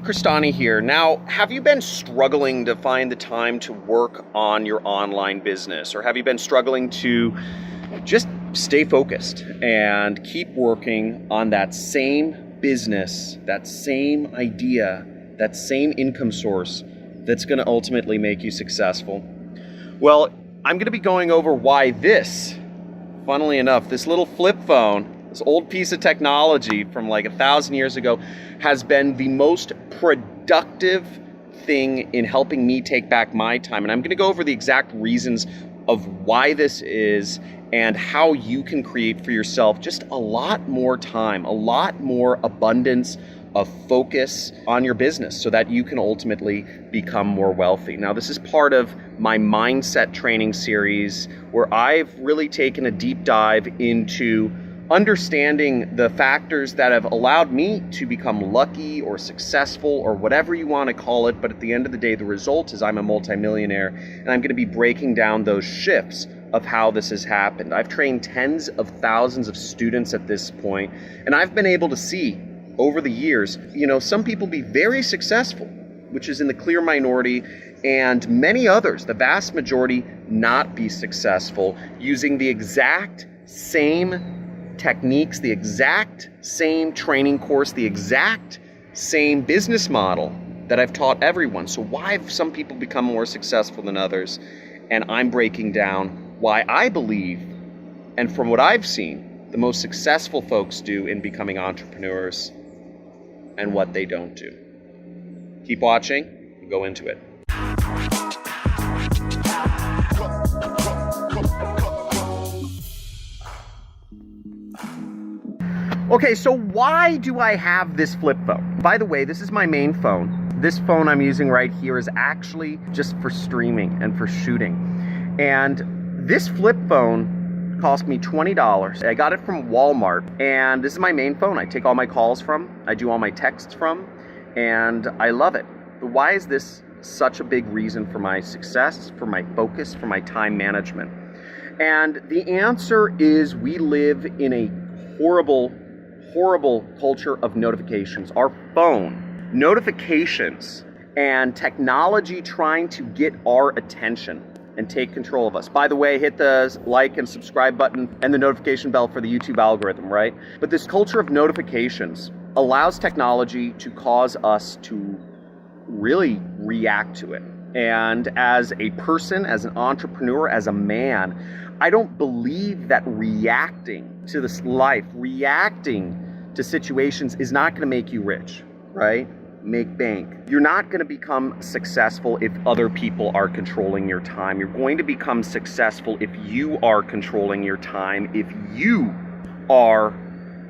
Crestani here. Now, have you been struggling to find the time to work on your online business? Or have you been struggling to just stay focused and keep working on that same business, that same idea, that same income source that's going to ultimately make you successful? Well, I'm going to be going over why this, funnily enough, this little flip phone, this old piece of technology from like 1,000 years ago, has been the most productive thing in helping me take back my time. And I'm going to go over the exact reasons of why this is and how you can create for yourself just a lot more time, a lot more abundance of focus on your business so that you can ultimately become more wealthy. Now, this is part of my mindset training series where I've really taken a deep dive into understanding the factors that have allowed me to become lucky or successful or whatever you want to call it. But at the end of the day, the result is I'm a multimillionaire, and I'm going to be breaking down those shifts of how this has happened. I've trained tens of thousands of students at this point, and I've been able to see over the years, some people be very successful, which is in the clear minority, and many others, the vast majority, not be successful using the exact same techniques, the exact same training course, the exact same business model that I've taught everyone. So why have some people become more successful than others? And I'm breaking down why I believe, and from what I've seen, the most successful folks do in becoming entrepreneurs and what they don't do. Keep watching and go into it. Okay, so why do I have this flip phone? By the way, this is my main phone. This phone I'm using right here is actually just for streaming and for shooting. And this flip phone cost me $20. I got it from Walmart, and this is my main phone. I take all my calls from, I do all my texts from, and I love it. But why is this such a big reason for my success, for my focus, for my time management? And the answer is we live in a horrible culture of notifications. Our phone, notifications, and technology trying to get our attention and take control of us. By the way, hit the like and subscribe button and the notification bell for the YouTube algorithm, right? But this culture of notifications allows technology to cause us to really react to it. And as a person, as an entrepreneur, as a man, I don't believe that reacting to this life, reacting to situations is not going to make you rich, right? Make bank. You're not going to become successful if other people are controlling your time. You're going to become successful if you are controlling your time, if you are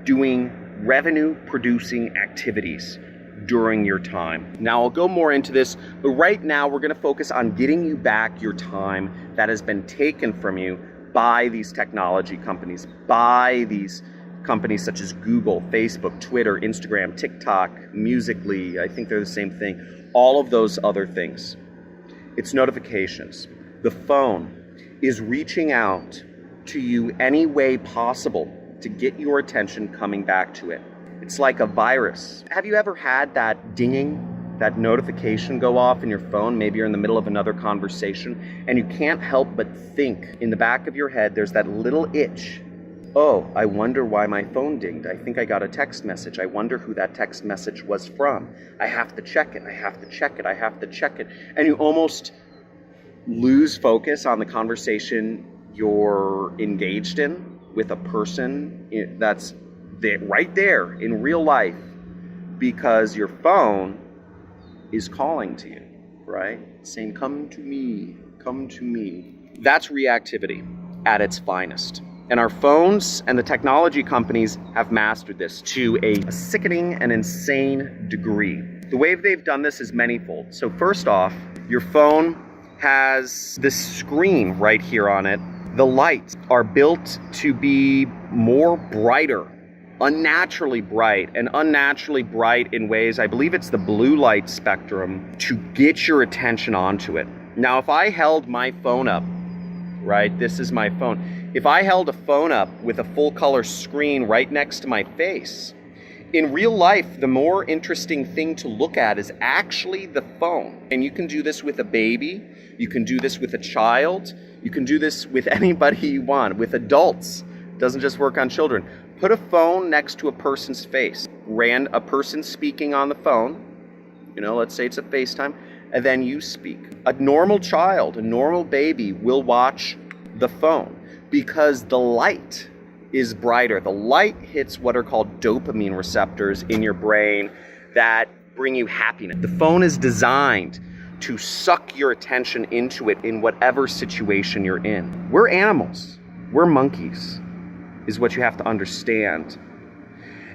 doing revenue producing activities during your time. Now, I'll go more into this, but right now we're going to focus on getting you back your time that has been taken from you by these technology companies, by these companies such as Google, Facebook, Twitter, Instagram, TikTok, Musical.ly, I think they're the same thing, all of those other things. It's notifications. The phone is reaching out to you any way possible to get your attention coming back to it. It's like a virus. Have you ever had that dinging, that notification go off in your phone? Maybe you're in the middle of another conversation and you can't help but think in the back of your head, there's that little itch. Oh, I wonder why my phone dinged. I think I got a text message. I wonder who that text message was from. I have to check it. I have to check it. I have to check it. And you almost lose focus on the conversation you're engaged in with a person that's right there in real life because your phone is calling to you, right? Saying, come to me, come to me. That's reactivity at its finest. And our phones and the technology companies have mastered this to a sickening and insane degree. The way they've done this is manyfold. So first off, your phone has this screen right here on it. The lights are built to be more brighter, unnaturally bright, and unnaturally bright in ways, I believe it's the blue light spectrum, to get your attention onto it. Now, if I held my phone up, right, this is my phone. If I held a phone up with a full color screen right next to my face, In real life, the more interesting thing to look at is actually the phone. And you can do this with a baby, you can do this with a child, you can do this with anybody you want, with adults. It doesn't just work on children. Put a phone next to a person's face. A person speaking on the phone, let's say it's a FaceTime, and then you speak. A normal child, a normal baby will watch the phone because the light is brighter. The light hits what are called dopamine receptors in your brain that bring you happiness. The phone is designed to suck your attention into it in whatever situation you're in. We're animals. We're monkeys, is what you have to understand.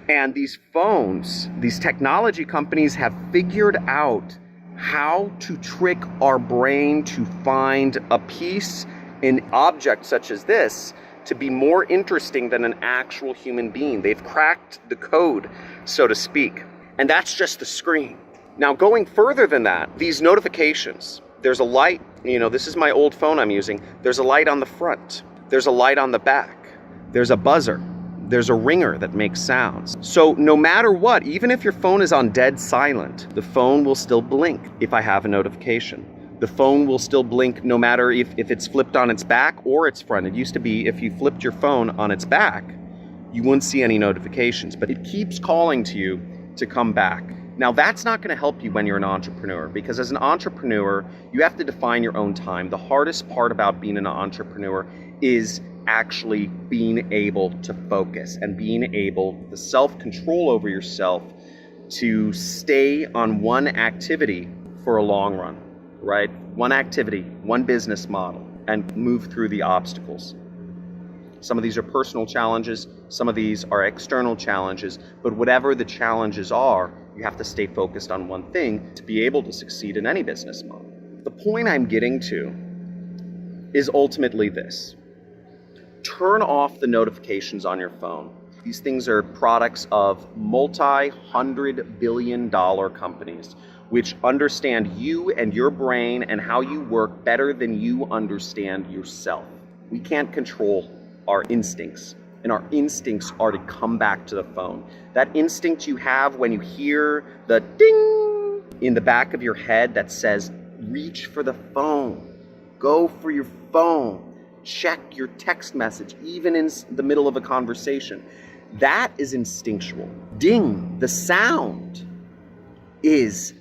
And these phones, these technology companies have figured out how to trick our brain to find a piece, an object such as this, to be more interesting than an actual human being. They've cracked the code, so to speak. And that's just the screen. Now, going further than that, these notifications, there's a light, this is my old phone I'm using. There's a light on the front. There's a light on the back. There's a buzzer. There's a ringer that makes sounds. So no matter what, even if your phone is on dead silent, the phone will still blink if I have a notification. The phone will still blink no matter if it's flipped on its back or its front. It used to be if you flipped your phone on its back, you wouldn't see any notifications, but it keeps calling to you to come back. Now, that's not going to help you when you're an entrepreneur, because as an entrepreneur, you have to define your own time. The hardest part about being an entrepreneur is actually being able to focus and being able, the self-control over yourself to stay on one activity for a long run. Right? One activity, one business model, and move through the obstacles. Some of these are personal challenges, some of these are external challenges, but whatever the challenges are, you have to stay focused on one thing to be able to succeed in any business model. The point I'm getting to is ultimately this. Turn off the notifications on your phone. These things are products of multi-hundred billion dollar companies which understand you and your brain and how you work better than you understand yourself. We can't control our instincts, and our instincts are to come back to the phone. That instinct you have when you hear the ding in the back of your head that says, reach for the phone, go for your phone, check your text message, even in the middle of a conversation. That is instinctual. Ding, the sound is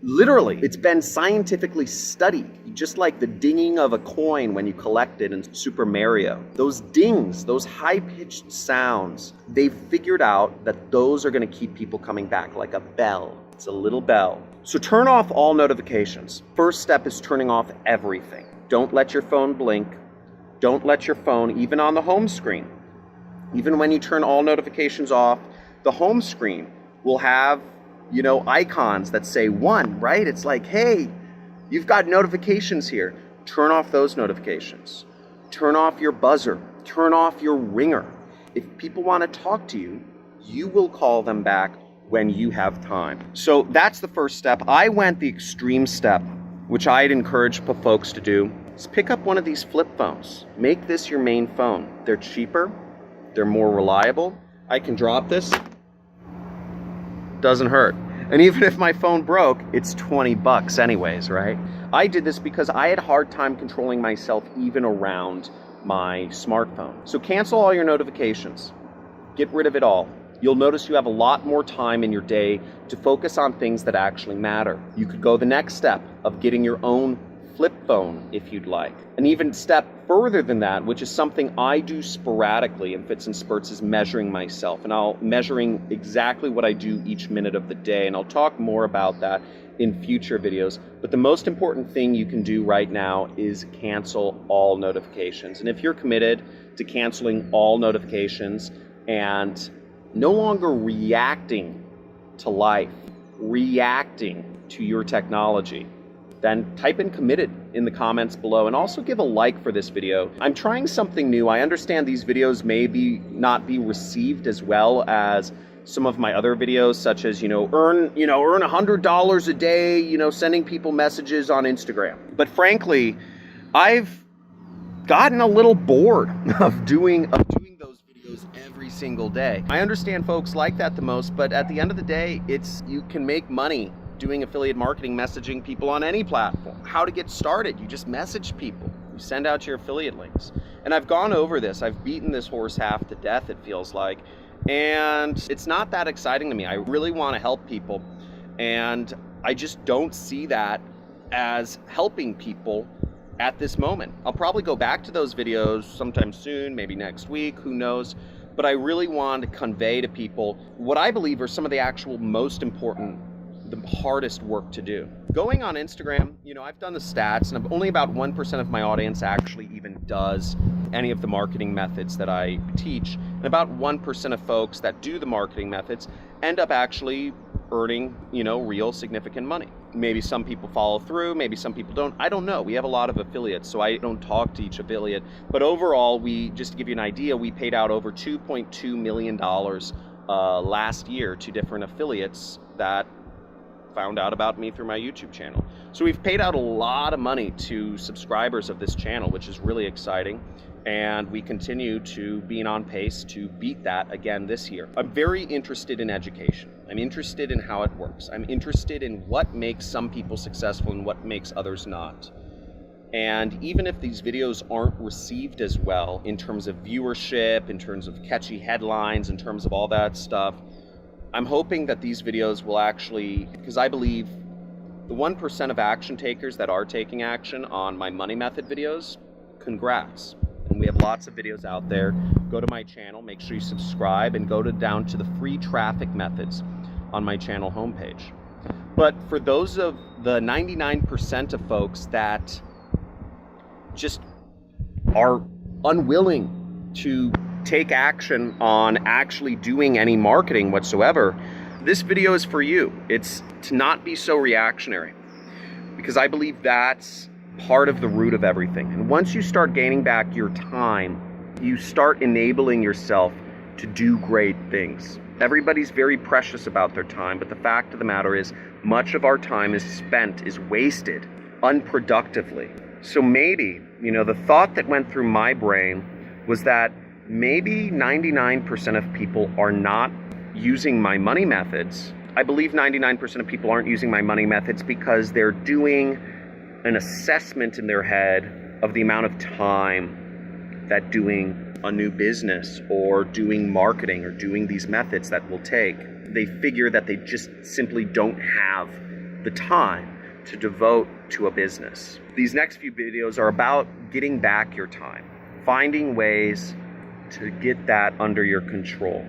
literally, it's been scientifically studied, just like the dinging of a coin when you collect it in Super Mario. Those dings, those high-pitched sounds, they've figured out that those are going to keep people coming back, like a bell. It's a little bell. So turn off all notifications. First step is turning off everything. Don't let your phone blink. Don't let your phone, even on the home screen. Even when you turn all notifications off, the home screen will have icons that say one, right? It's like, hey, you've got notifications here. Turn off those notifications. Turn off your buzzer. Turn off your ringer. If people want to talk to you, you will call them back when you have time. So that's the first step. I went the extreme step, which I'd encourage folks to do, is pick up one of these flip phones. Make this your main phone. They're cheaper. They're more reliable. I can drop this. Doesn't hurt. And even if my phone broke, it's $20 anyways, right? I did this because I had a hard time controlling myself even around my smartphone. So cancel all your notifications. Get rid of it all. You'll notice you have a lot more time in your day to focus on things that actually matter. You could go the next step of getting your own flip phone if you'd like. An even step further than that, which is something I do sporadically in fits and spurts, is measuring myself. And I'll measuring exactly what I do each minute of the day. And I'll talk more about that in future videos. But the most important thing you can do right now is cancel all notifications. And if you're committed to canceling all notifications and no longer reacting to life, reacting to your technology, then type in committed in the comments below, and also give a like for this video. I'm trying something new. I understand these videos may not be received as well as some of my other videos, such as, earn $100 a day, sending people messages on Instagram. But frankly, I've gotten a little bored of doing those videos videos every single day. I understand folks like that the most, but at the end of the day, you can make money doing affiliate marketing, messaging people on any platform. How to get started, you just message people. You send out your affiliate links. And I've gone over this. I've beaten this horse half to death, it feels like. And it's not that exciting to me. I really want to help people. And I just don't see that as helping people at this moment. I'll probably go back to those videos sometime soon, maybe next week, who knows. But I really want to convey to people what I believe are some of the actual most important, the hardest work to do. Going on Instagram, I've done the stats, and only about 1% of my audience actually even does any of the marketing methods that I teach. And about 1% of folks that do the marketing methods end up actually earning, real significant money. Maybe some people follow through, maybe some people don't. I don't know. We have a lot of affiliates, so I don't talk to each affiliate. But overall, just to give you an idea, we paid out over $2.2 million last year to different affiliates that found out about me through my YouTube channel. So we've paid out a lot of money to subscribers of this channel, which is really exciting. And we continue to be on pace to beat that again this year. I'm very interested in education. I'm interested in how it works. I'm interested in what makes some people successful and what makes others not. And even if these videos aren't received as well in terms of viewership, in terms of catchy headlines, in terms of all that stuff, I'm hoping that these videos will actually, because I believe the 1% of action takers that are taking action on my money method videos, congrats. And we have lots of videos out there. Go to my channel, make sure you subscribe, and go down to the free traffic methods on my channel homepage. But for those of the 99% of folks that just are unwilling to take action on actually doing any marketing whatsoever, this video is for you. It's to not be so reactionary, because I believe that's part of the root of everything. And once you start gaining back your time, you start enabling yourself to do great things. Everybody's very precious about their time, but the fact of the matter is much of our time is wasted unproductively. So maybe, the thought that went through my brain was that maybe 99% of people are not using my money methods. I believe 99% of people aren't using my money methods because they're doing an assessment in their head of the amount of time that doing a new business or doing marketing or doing these methods that will take. They figure that they just simply don't have the time to devote to a business. These next few videos are about getting back your time, finding ways to get that under your control.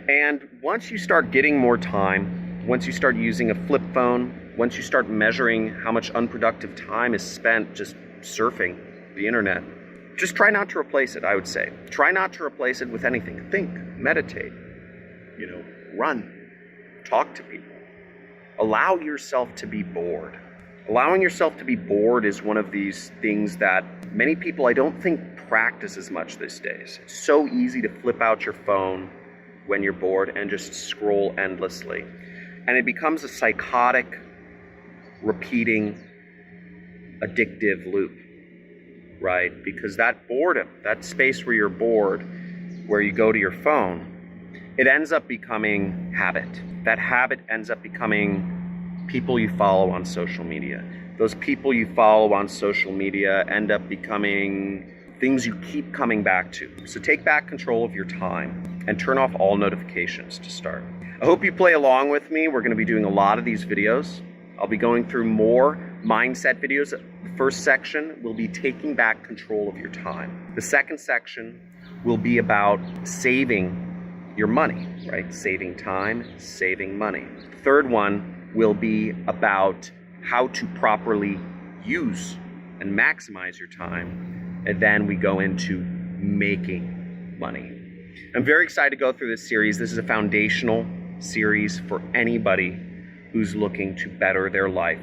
And once you start getting more time, once you start using a flip phone, once you start measuring how much unproductive time is spent just surfing the internet, just try not to replace it, I would say. Try not to replace it with anything. Think, meditate, run, talk to people. Allow yourself to be bored. Allowing yourself to be bored is one of these things that many people, I don't think, practice as much these days. It's so easy to flip out your phone when you're bored and just scroll endlessly. And it becomes a psychotic, repeating, addictive loop, right? Because that boredom, that space where you're bored, where you go to your phone, it ends up becoming habit. That habit ends up becoming people you follow on social media. Those people you follow on social media end up becoming things you keep coming back to. So take back control of your time and turn off all notifications to start. I hope you play along with me. We're going to be doing a lot of these videos. I'll be going through more mindset videos. The first section will be taking back control of your time. The second section will be about saving your money, right? Saving time, saving money. The third one will be about how to properly use and maximize your time. And then we go into making money. I'm very excited to go through this series. This is a foundational series for anybody who's looking to better their life.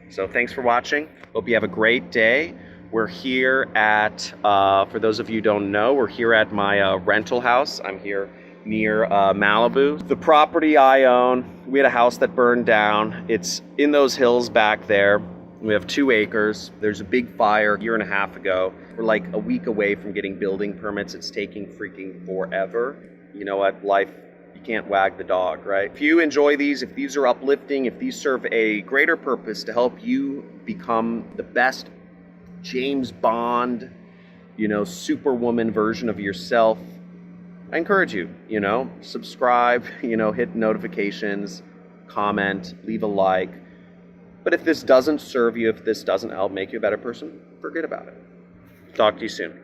So thanks for watching. Hope you have a great day. We're here at, for those of you who don't know, we're here at my rental house. I'm here near Malibu. The property I own, we had a house that burned down. It's in those hills back there. We have 2 acres. There's a big fire a year and a half ago. We're like a week away from getting building permits. It's taking freaking forever. You know what? Life, you can't wag the dog, right? If you enjoy these, if these are uplifting, if these serve a greater purpose to help you become the best James Bond, you know, superwoman version of yourself, I encourage you, you know, subscribe, you know, hit notifications, comment, leave a like. But if this doesn't serve you, if this doesn't help make you a better person, forget about it. Talk to you soon.